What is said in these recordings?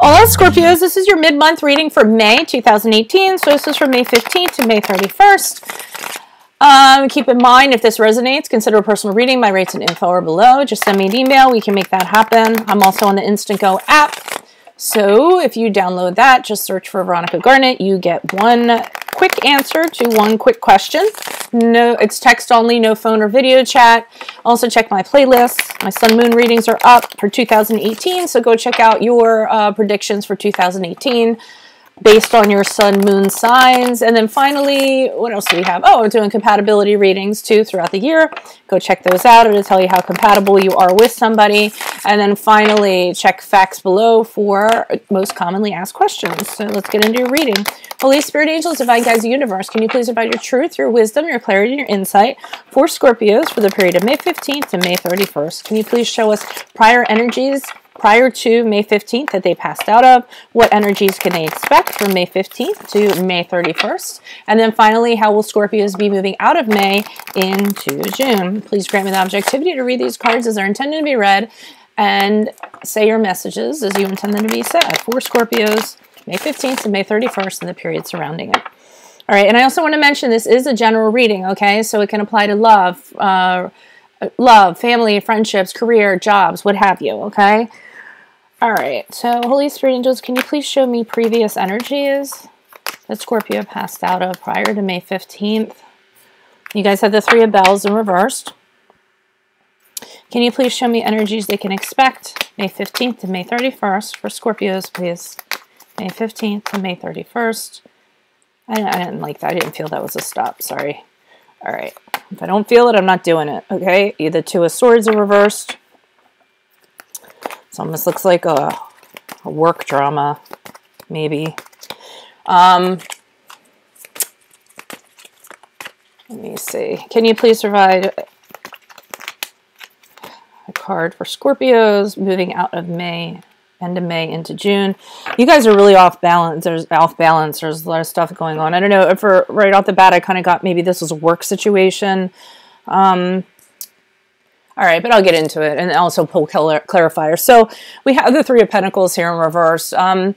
Hola Scorpios, this is your mid-month reading for May 2018. So this is from May 15th to May 31st. Keep in mind, if this resonates, consider a personal reading. My rates and info are below. Just send me an email. We can make that happen. I'm also on the Instant Go app. So if you download that, just search for Veronica Garnett. You get one quick answer to one quick question. No, it's text only, no phone or video chat. Also check my playlist. My sun moon readings are up for 2018. So go check out your predictions for 2018 based on your sun moon signs. And then finally, what else do we have? Oh, we're doing compatibility readings too throughout the year. Go check those out. It'll tell you how compatible you are with somebody. And then finally, check FAQS below for most commonly asked questions. So let's get into your reading. Holy Spirit, Angels, Divine Guides, Universe, can you please provide your truth, your wisdom, your clarity, and your insight for Scorpios for the period of May 15th to May 31st? Can you please show us prior energies prior to May 15th that they passed out of? What energies can they expect from May 15th to May 31st? And then finally, how will Scorpios be moving out of May into June? Please grant me the objectivity to read these cards as they're intended to be read and say your messages as you intend them to be said for Scorpios, May 15th to May 31st and the period surrounding it. All right, and I also want to mention this is a general reading, okay? So it can apply to love, family, friendships, career, jobs, what have you, okay? All right, so Holy Spirit Angels, can you please show me previous energies that Scorpio passed out of prior to May 15th? You guys have the Three of Bells in reversed. Can you please show me energies they can expect May 15th to May 31st for Scorpios, please? May 15th to May 31st. I didn't like that. I didn't feel that was a stop. Sorry. All right. If I don't feel it, I'm not doing it. Okay. The Two of Swords are reversed. It almost looks like a work drama, maybe. Let me see. Can you please provide a card for Scorpios moving out of May, end of May into June? You guys are really off balance. There's a lot of stuff going on. I don't know. For right off the bat, I kind of got maybe this was a work situation. All right, but I'll get into it and also pull clarifier. So we have the Three of Pentacles here in reverse. And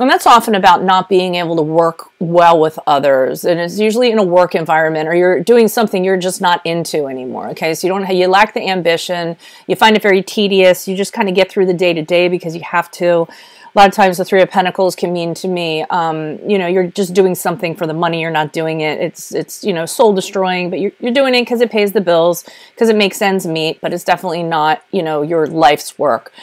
that's often about not being able to work well with others. And it's usually in a work environment or you're doing something you're just not into anymore. Okay, so you lack the ambition. You find it very tedious. You just kind of get through the day to day because you have to. A lot of times the Three of Pentacles can mean to me, you know, you're just doing something for the money. You're not doing it. It's you know, soul destroying, but you're doing it because it pays the bills, because it makes ends meet, but it's definitely not, you know, your life's work.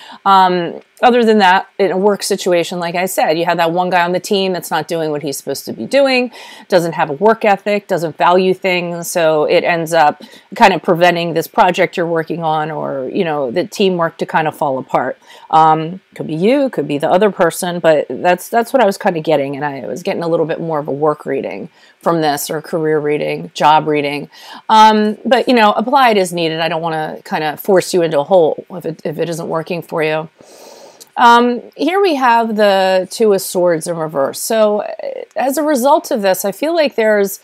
Other than that, in a work situation, like I said, you have that one guy on the team that's not doing what he's supposed to be doing, doesn't have a work ethic, doesn't value things, so it ends up kind of preventing this project you're working on or, you know, the teamwork to kind of fall apart. Could be you, could be the other person, but that's what I was kind of getting, and I was getting a little bit more of a work reading from this, or career reading, job reading. But, you know, apply it as needed. I don't want to kind of force you into a hole if it isn't working for you. Here we have the Two of Swords in reverse. So as a result of this, I feel like there's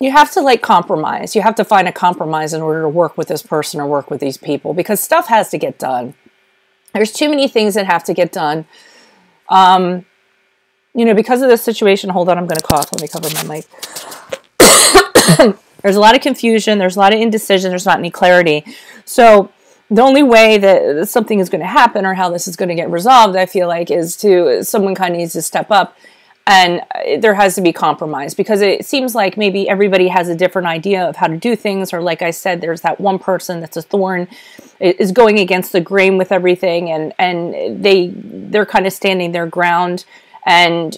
you have to like compromise. You have to find a compromise in order to work with this person or work with these people, because stuff has to get done. There's too many things that have to get done. You know, because of this situation, hold on, I'm going to cough. Let me cover my mic. There's a lot of confusion. There's a lot of indecision. There's not any clarity. So the only way that something is going to happen or how this is going to get resolved, I feel like, is someone kind of needs to step up, and there has to be compromise, because it seems like maybe everybody has a different idea of how to do things. Or like I said, there's that one person that's a thorn, is going against the grain with everything, and they're kind of standing their ground, and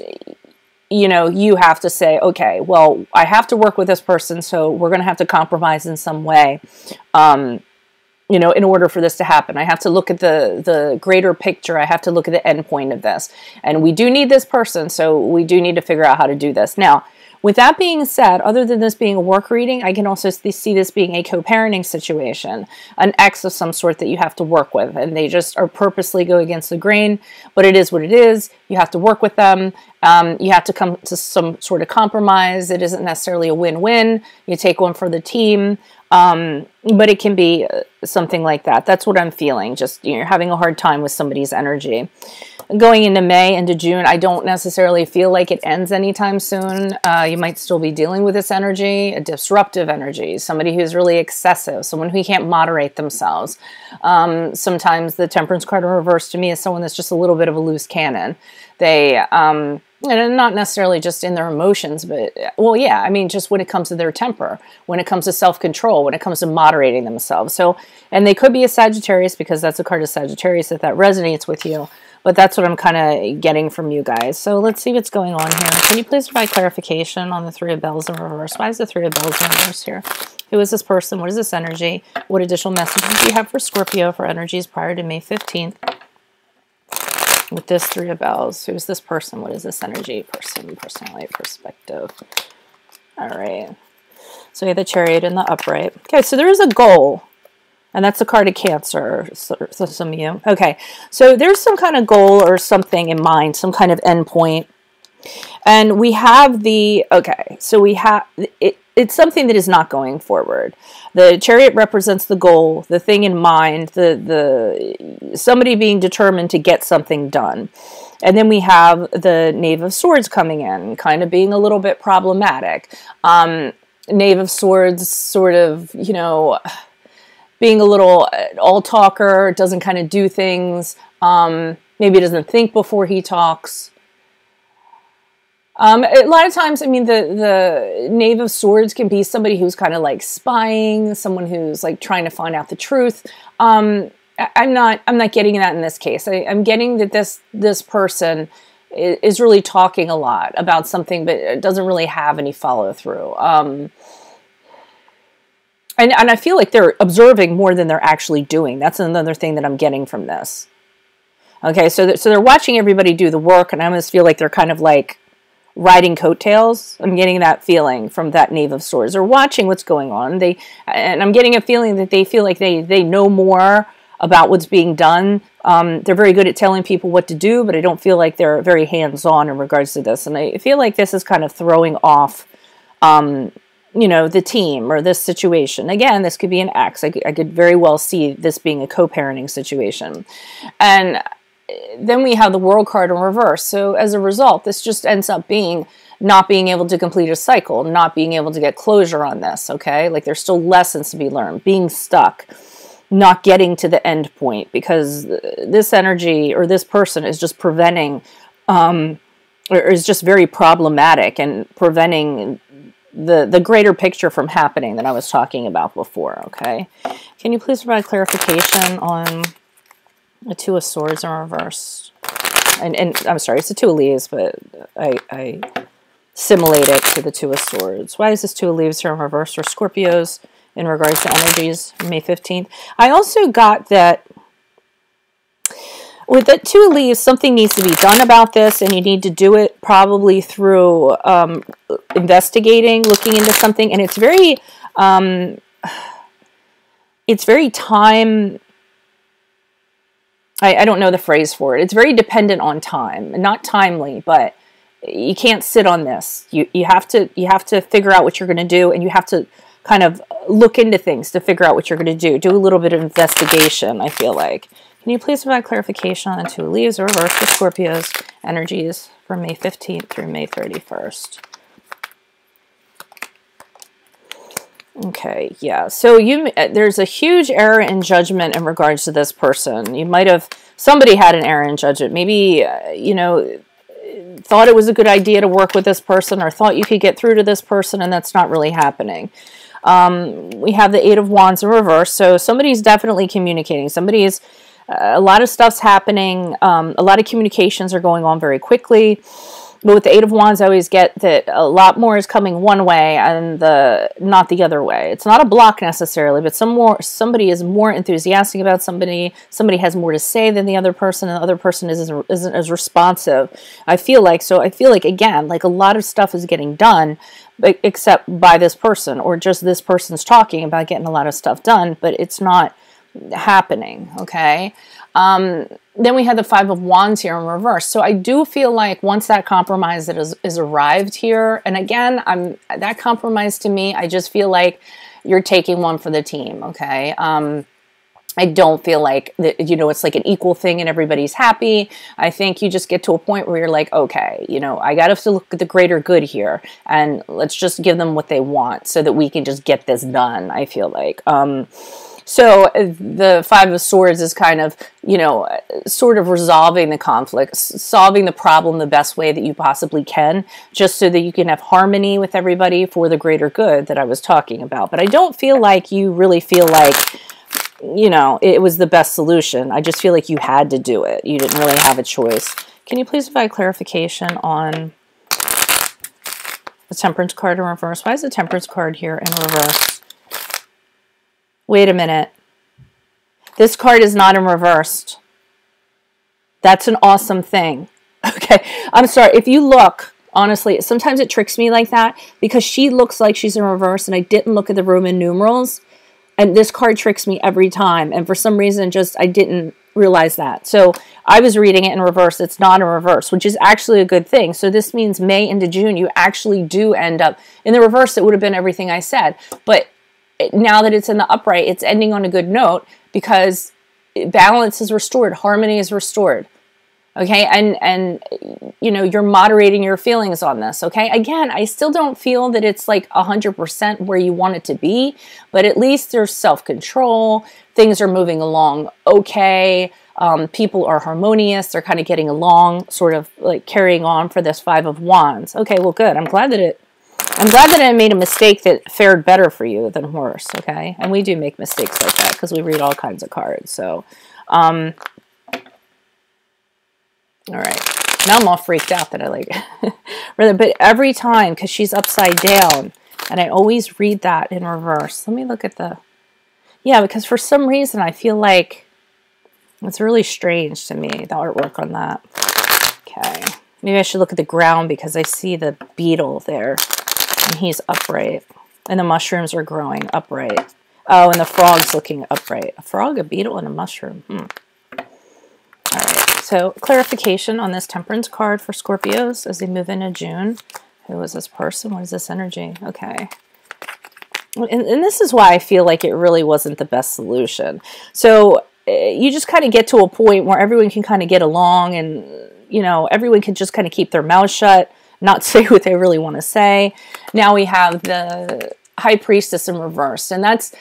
you know, you have to say, okay, well, I have to work with this person, so we're going to have to compromise in some way, you know, in order for this to happen. I have to look at the greater picture. I have to look at the end point of this. And we do need this person, so we do need to figure out how to do this. Now, with that being said, other than this being a work reading, I can also see this being a co-parenting situation, an ex of some sort that you have to work with, and they just are purposely go against the grain, but it is what it is. You have to work with them. You have to come to some sort of compromise. It isn't necessarily a win-win. You take one for the team. But it can be something like that. That's what I'm feeling. Just, you're having a hard time with somebody's energy. Going into May, into June, I don't necessarily feel like it ends anytime soon. You might still be dealing with this energy, a disruptive energy, somebody who's really excessive, someone who can't moderate themselves. Sometimes the Temperance card in reverse to me is someone that's just a little bit of a loose cannon. They, and not necessarily just in their emotions, but, well, yeah, I mean, just when it comes to their temper, when it comes to self-control, when it comes to moderating themselves. So, and they could be a Sagittarius, because that's a card of Sagittarius, if that resonates with you. But that's what I'm kind of getting from you guys. So let's see what's going on here. Can you please provide clarification on the Three of Bells in reverse? Why is the Three of Bells in reverse here? Who is this person? What is this energy? What additional messages do you have for Scorpio for energies prior to May 15th? With this Three of Bells, who is this person? What is this energy? Person, personality, perspective. All right. So we have the Chariot and the Upright. Okay, so there is a goal. And that's a card of Cancer, so some of you. Okay, so there's some kind of goal or something in mind, some kind of endpoint. And we have the, okay, so we have, it's something that is not going forward. The Chariot represents the goal, the thing in mind, somebody being determined to get something done. And then we have the Knave of Swords coming in, kind of being a little bit problematic. Knave of Swords sort of, you know, being a little all-talker, doesn't kind of do things, maybe doesn't think before he talks. A lot of times, I mean, the Knave of Swords can be somebody who's kind of like spying, someone who's like trying to find out the truth. I'm not getting that in this case. I'm getting that this person is really talking a lot about something, but it doesn't really have any follow-through. And I feel like they're observing more than they're actually doing. That's another thing that I'm getting from this. Okay, so they're watching everybody do the work, and I almost feel like they're kind of like riding coattails. I'm getting that feeling from that Knave of Swords. They're watching what's going on. And I'm getting a feeling that they feel like they know more about what's being done. They're very good at telling people what to do, but I don't feel like they're very hands-on in regards to this. And I feel like this is kind of throwing off you know, the team or this situation. Again, this could be an ex. I could very well see this being a co-parenting situation. And then we have the World card in reverse. So as a result, this just ends up being not being able to complete a cycle, not being able to get closure on this, okay? Like there's still lessons to be learned, being stuck, not getting to the end point, because this energy or this person is just preventing, or is just very problematic and preventing the greater picture from happening that I was talking about before, okay? Can you please provide clarification on the Two of Swords in reverse? And I'm sorry, it's the Two of Leaves, but I simulate it to the Two of Swords. Why is this Two of Leaves here in reverse for Scorpios in regards to energies May 15th? I also got that with the Two of Leaves, something needs to be done about this, and you need to do it probably through investigating, looking into something, and it's very time, I don't know the phrase for it. It's very dependent on time, not timely, but you can't sit on this. You have to figure out what you're going to do, and you have to kind of look into things to figure out what you're going to do. Do a little bit of investigation, I feel like. Can you please provide clarification on the Two of Leaves or reverse for Scorpio's energies from May 15th through May 31st? Okay, yeah. So there's a huge error in judgment in regards to this person. You might have, somebody had an error in judgment. Maybe, you know, thought it was a good idea to work with this person, or thought you could get through to this person, and that's not really happening. We have the Eight of Wands in reverse. So somebody's definitely communicating. Somebody's, a lot of stuff's happening. A lot of communications are going on very quickly. But with the Eight of Wands, I always get that a lot more is coming one way and not the other way. It's not a block necessarily, but somebody is more enthusiastic about somebody. Somebody has more to say than the other person, and the other person isn't as responsive. I feel like, again, like a lot of stuff is getting done, except by this person, or just this person's talking about getting a lot of stuff done, but it's not happening, okay? Then we had the Five of Wands here in reverse. So I do feel like once that compromise that is arrived here, and again, that compromise to me, I just feel like you're taking one for the team, okay? I don't feel like, you know, it's like an equal thing and everybody's happy. I think you just get to a point where you're like, okay, you know, I got to look at the greater good here, and let's just give them what they want so that we can just get this done, I feel like. So the Five of Swords is kind of, you know, sort of resolving the conflict, solving the problem the best way that you possibly can, just so that you can have harmony with everybody for the greater good that I was talking about. But I don't feel like you really feel like, you know, it was the best solution. I just feel like you had to do it. You didn't really have a choice. Can you please provide clarification on the Temperance card in reverse? Why is the Temperance card here in reverse? Wait a minute. This card is not in reversed. That's an awesome thing. Okay. I'm sorry. If you look, honestly, sometimes it tricks me like that because she looks like she's in reverse and I didn't look at the Roman numerals. And this card tricks me every time. And for some reason, just I didn't realize that. So I was reading it in reverse. It's not in reverse, which is actually a good thing. So this means May into June, you actually do end up in the reverse. It would have been everything I said. But now that it's in the upright, it's ending on a good note because balance is restored. Harmony is restored. Okay, and you know, you're moderating your feelings on this, okay? Again, I still don't feel that it's like 100% where you want it to be, but at least there's self-control. Things are moving along okay. People are harmonious. They're kind of getting along, sort of like carrying on for this Five of Wands. Okay, well, good. I'm glad that I made a mistake that fared better for you than worse, okay? And we do make mistakes like that because we read all kinds of cards, so... all right, now I'm all freaked out that I like but every time, because she's upside down, and I always read that in reverse. Let me look at the, yeah, because for some reason I feel like it's really strange to me, the artwork on that. Okay, maybe I should look at the ground because I see the beetle there, and he's upright, and the mushrooms are growing upright. Oh, and the frog's looking upright. A frog, a beetle, and a mushroom. All right. So clarification on this Temperance card for Scorpios as they move into June. Who is this person? What is this energy? Okay. And this is why I feel like it really wasn't the best solution. So you just kind of get to a point where everyone can kind of get along and, you know, everyone can just kind of keep their mouth shut, not say what they really want to say. Now we have the High Priestess in reverse. And that's...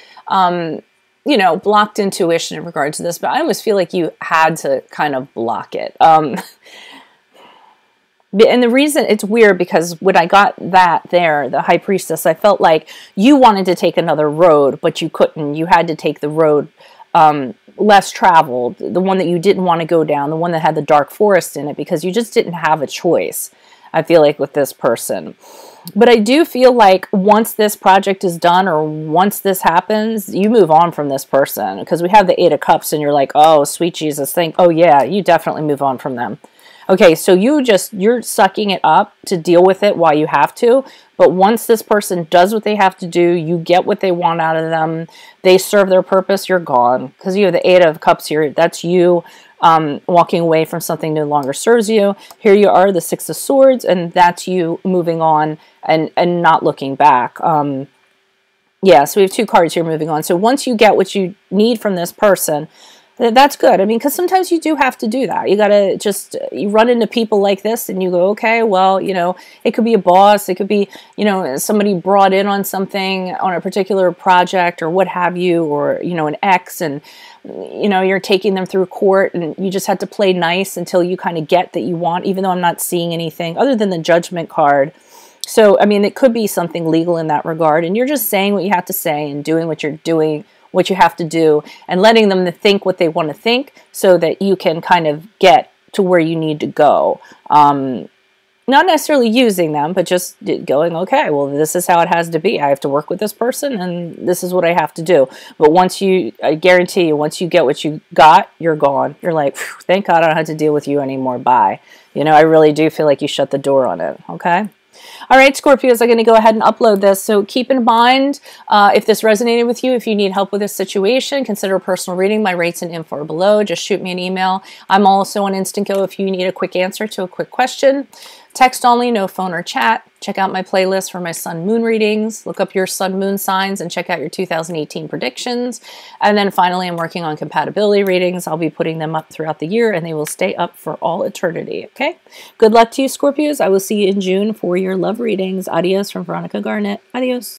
you know, blocked intuition in regards to this, but I almost feel like you had to kind of block it. And the reason it's weird because when I got that there, the High Priestess, I felt like you wanted to take another road, but you couldn't. You had to take the road less traveled, the one that you didn't want to go down, the one that had the dark forest in it, because you just didn't have a choice, I feel like, with this person. But I do feel like once this project is done or once this happens, you move on from this person. Because we have the Eight of Cups and you're like, oh, sweet Jesus, oh yeah, you definitely move on from them. Okay, so you're sucking it up to deal with it while you have to. But once this person does what they have to do, you get what they want out of them, they serve their purpose, you're gone. Because you have the Eight of Cups here, that's you. Walking away from something no longer serves you. Here you are, the Six of Swords, and that's you moving on and not looking back. Yeah, so we have two cards here moving on. So once you get what you need from this person, that's good. I mean, because sometimes you do have to do that. You got to just, you run into people like this and you go, okay, well, you know, it could be a boss. It could be, you know, somebody brought in on something on a particular project or what have you, or, you know, an ex, and, you know, you're taking them through court and you just have to play nice until you kind of get that you want, even though I'm not seeing anything other than the Judgment card. So, I mean, it could be something legal in that regard. And you're just saying what you have to say and doing what you're doing, what you have to do, and letting them think what they want to think so that you can kind of get to where you need to go. Not necessarily using them, but just going, okay, well, this is how it has to be. I have to work with this person, and this is what I have to do. But once I guarantee you, once you get what you got, you're gone. You're like, thank God I don't have to deal with you anymore. Bye. You know, I really do feel like you shut the door on it, okay? All right, Scorpios, I'm going to go ahead and upload this. So keep in mind, if this resonated with you, if you need help with this situation, consider a personal reading. My rates and info are below. Just shoot me an email. I'm also on Instant Go if you need a quick answer to a quick question. Text only, no phone or chat. Check out my playlist for my sun moon readings. Look up your sun moon signs and check out your 2018 predictions. And then finally, I'm working on compatibility readings. I'll be putting them up throughout the year and they will stay up for all eternity. Okay. Good luck to you, Scorpios. I will see you in June for your love readings. Adios from Veronica Garnett. Adios.